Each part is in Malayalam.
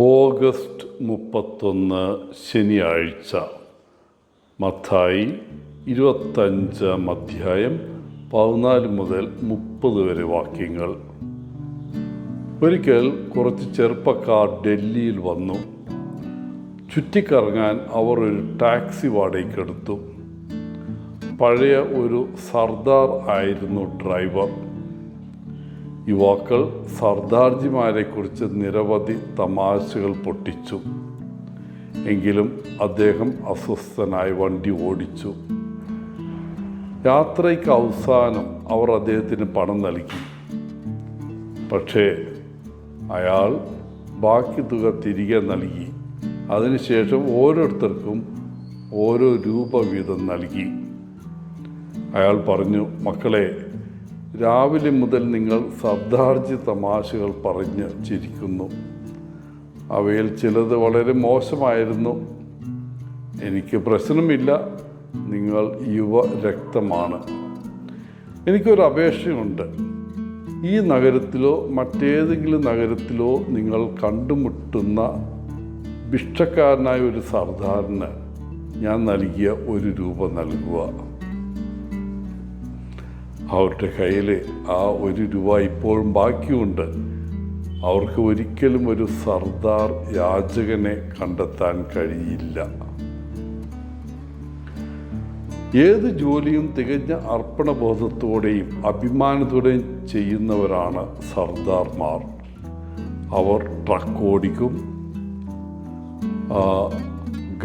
ഓഗസ്റ്റ് 31 ശനിയാഴ്ച. മത്തായി 25 അധ്യായം 14 മുതൽ 30 വരെ വാക്യങ്ങൾ. ഒരിക്കൽ കുറച്ച് ചെറുപ്പക്കാർ ഡൽഹിയിൽ വന്നു. ചുറ്റിക്കറങ്ങാൻ അവർ ഒരു ടാക്സി വാടകയ്ക്കെടുത്തു. പഴയ ഒരു സർദാർ ആയിരുന്നു ഡ്രൈവർ. യുവാക്കൾ സർദാർജിമാരെക്കുറിച്ച് നിരവധി തമാശകൾ പൊട്ടിച്ചു. എങ്കിലും അദ്ദേഹം അസ്വസ്ഥനായി വണ്ടി ഓടിച്ചു. യാത്രയ്ക്ക് അവസാനം അവർ അദ്ദേഹത്തിന് പണം നൽകി. പക്ഷേ അയാൾ ബാക്കി തുക തിരികെ നൽകി. അതിനുശേഷം ഓരോരുത്തർക്കും ഓരോ രൂപ വീതം നൽകി. അയാൾ പറഞ്ഞു, മക്കളെ, രാവിലെ മുതൽ നിങ്ങൾ സർദാർജി തമാശകൾ പറഞ്ഞ് ചിരിക്കുന്നു. അവയിൽ ചിലത് വളരെ മോശമായിരുന്നു. എനിക്ക് പ്രശ്നമില്ല, നിങ്ങൾ യുവരക്തമാണ്. എനിക്കൊരു അപേക്ഷയുണ്ട്. ഈ നഗരത്തിലോ മറ്റേതെങ്കിലും നഗരത്തിലോ നിങ്ങൾ കണ്ടുമുട്ടുന്ന ഭിക്ഷക്കാരനായ ഒരു സർദാറിന് ഞാൻ നൽകിയ 1 രൂപ നൽകുക. അവരുടെ കയ്യിൽ ആ 1 രൂപ ഇപ്പോഴും ബാക്കിയുണ്ട്. അവർക്ക് ഒരിക്കലും ഒരു സർദാർ യാചകനെ കണ്ടെത്താൻ കഴിയില്ല. ഏത് ജോലിയും തികഞ്ഞ അർപ്പണബോധത്തോടെയും അഭിമാനത്തോടെയും ചെയ്യുന്നവരാണ് സർദാർമാർ. അവർ ട്രക്ക് ഓടിക്കും,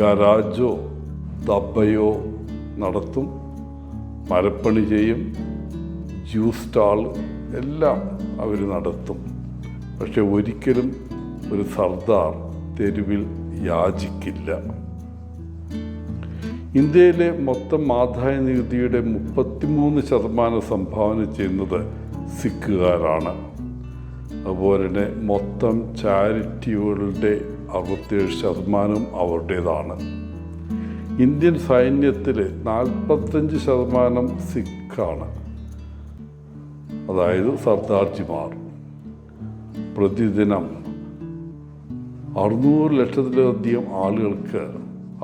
ഗരാജോ ദബയോ നടത്തും, മരപ്പണി ചെയ്യും, ജ്യൂസ് സ്റ്റാൾ എല്ലാം അവർ നടത്തും. പക്ഷെ ഒരിക്കലും ഒരു സർദാർ തെരുവിൽ യാചിക്കില്ല. ഇന്ത്യയിലെ മൊത്തം ആദായ നികുതിയുടെ 33% സംഭാവന ചെയ്യുന്നത് സിഖുകാരാണ്. അതുപോലെ തന്നെ മൊത്തം ചാരിറ്റികളുടെ 67% അവരുടേതാണ്. ഇന്ത്യൻ സൈന്യത്തിൽ 45% സിഖാണ്, അതായത് സർദാർജിമാർ. പ്രതിദിനം 600 ലക്ഷത്തിലധികം ആളുകൾക്ക്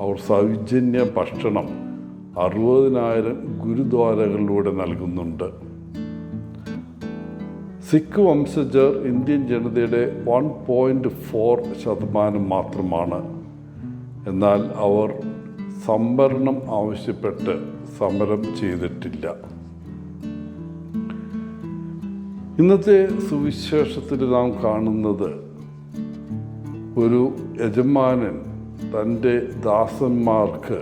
അവർ സൗജന്യ ഭക്ഷണം 60,000 ഗുരുദ്വാരകളിലൂടെ നൽകുന്നുണ്ട്. സിഖ് വംശജർ ഇന്ത്യൻ ജനതയുടെ 1.4% മാത്രമാണ്. എന്നാൽ അവർ സംവരണം ആവശ്യപ്പെട്ട് സമരം ചെയ്തിട്ടില്ല. ഇന്നത്തെ സുവിശേഷത്തിൽ നാം കാണുന്നത് ഒരു യജമാനൻ തൻ്റെ ദാസന്മാർക്ക്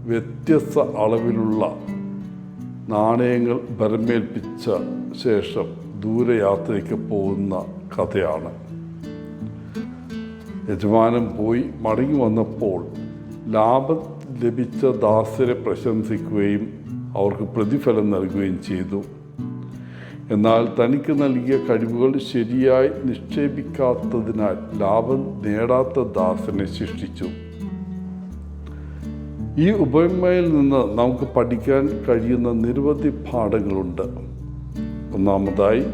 വ്യത്യസ്ത അളവിലുള്ള നാണയങ്ങൾ ഭരമേൽപ്പിച്ച ശേഷം ദൂരയാത്രയ്ക്ക് പോകുന്ന കഥയാണ്. യജമാനൻ പോയി മടങ്ങി വന്നപ്പോൾ ലാഭം ലഭിച്ച ദാസരെ പ്രശംസിക്കുകയും അവർക്ക് പ്രതിഫലം നൽകുകയും ചെയ്തു. എന്നാൽ തനിക്ക് നൽകിയ കഴിവുകൾ ശരിയായി നിക്ഷേപിക്കാത്തതിനാൽ ലാഭം നേടാത്ത ദാസനെ ശിക്ഷിച്ചു. ഈ ഉപമയിൽ നിന്ന് നമുക്ക് പഠിക്കാൻ കഴിയുന്ന നിരവധി പാഠങ്ങളുണ്ട്. ഒന്നാമതായി,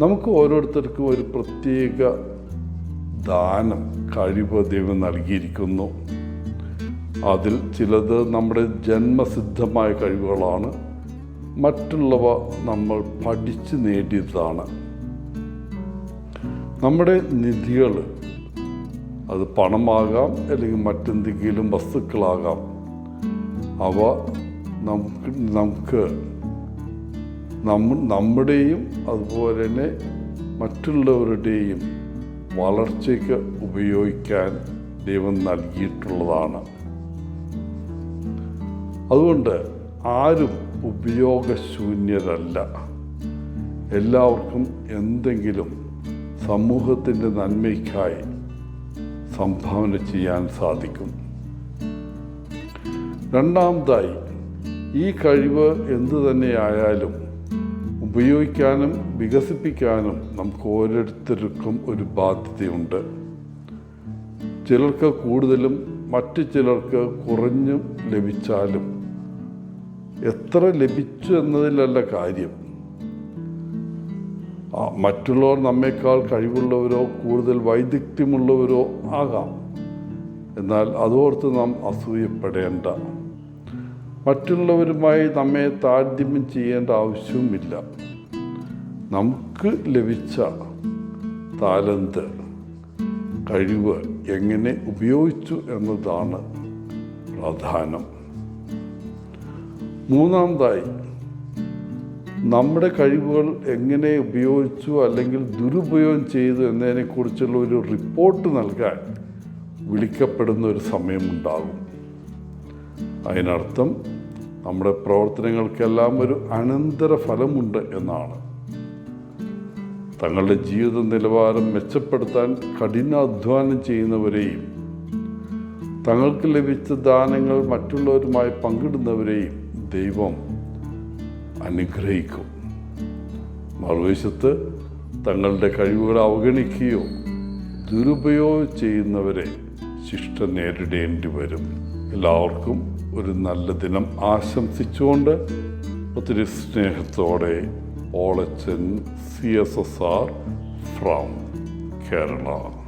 നമുക്ക് ഓരോരുത്തർക്കും ഒരു പ്രത്യേക ദാനം, കഴിവ് ദൈവം നൽകിയിരിക്കുന്നു. അതിൽ ചിലത് നമ്മുടെ ജന്മസിദ്ധമായ കഴിവുകളാണ്. മറ്റുള്ളവ നമ്മൾ പഠിച്ച് നേടിയതാണ്. നമ്മുടെ നിധികൾ, അത് പണമാകാം അല്ലെങ്കിൽ മറ്റെന്തെങ്കിലും വസ്തുക്കളാകാം, അവ നമുക്ക് നമ്മുടെയും അതുപോലെ തന്നെ മറ്റുള്ളവരുടെയും വളർച്ചയ്ക്ക് ഉപയോഗിക്കാൻ ദൈവം നൽകിയിട്ടുള്ളതാണ്. അതുകൊണ്ട് ആരും ഉപയോഗശൂന്യരല്ല. എല്ലാവർക്കും എന്തെങ്കിലും സമൂഹത്തിൻ്റെ നന്മയ്ക്കായി സംഭാവന ചെയ്യാൻ സാധിക്കും. രണ്ടാമതായി, ഈ കഴിവ് എന്തു തന്നെയായാലും ഉപയോഗിക്കാനും വികസിപ്പിക്കാനും നമുക്ക് ഓരോരുത്തർക്കും ഒരു ബാധ്യതയുണ്ട്. ചിലർക്ക് കൂടുതലും മറ്റു ചിലർക്ക് കുറഞ്ഞും ലഭിച്ചാലും എത്ര ലഭിച്ചു എന്നതിലല്ല കാര്യം, മറ്റുള്ളവർ നമ്മേക്കാൾ കഴിവുള്ളവരോ കൂടുതൽ വൈദഗ്ധ്യമുള്ളവരോ ആകാം. എന്നാൽ അതോർത്ത് നാം അസൂയപ്പെടേണ്ട. മറ്റുള്ളവരുമായി നമ്മെ താരതമ്യം ചെയ്യേണ്ട ആവശ്യവുമില്ല. നമുക്ക് ലഭിച്ച താലന്ത്, കഴിവ് എങ്ങനെ ഉപയോഗിച്ചു എന്നതാണ് പ്രധാനം. മൂന്നാമതായി, നമ്മുടെ കഴിവുകൾ എങ്ങനെ ഉപയോഗിച്ചു അല്ലെങ്കിൽ ദുരുപയോഗം ചെയ്തു എന്നതിനെക്കുറിച്ചുള്ള ഒരു റിപ്പോർട്ട് നൽകാൻ വിളിക്കപ്പെടുന്ന ഒരു സമയമുണ്ടാകും. അതിനർത്ഥം നമ്മുടെ പ്രവർത്തനങ്ങൾക്കെല്ലാം ഒരു അനന്തരഫലമുണ്ട് എന്നാണ്. തങ്ങളുടെ ജീവിത നിലവാരം മെച്ചപ്പെടുത്താൻ കഠിനാധ്വാനം ചെയ്യുന്നവരെയും തങ്ങൾക്ക് ലഭിച്ച ദാനങ്ങൾ മറ്റുള്ളവരുമായി പങ്കിടുന്നവരെയും ദൈവം അനുഗ്രഹിക്കും. മറുവശത്ത് തങ്ങളുടെ കഴിവുകൾ അവഗണിക്കുകയോ ദുരുപയോഗം ചെയ്യുന്നവരെ ശിക്ഷ നേരിടേണ്ടി വരും. എല്ലാവർക്കും ഒരു നല്ല ദിനം ആശംസിച്ചുകൊണ്ട് ഒത്തിരി സ്നേഹത്തോടെ ഓളച്ചൻ CSSR ഫ്രം കേരള.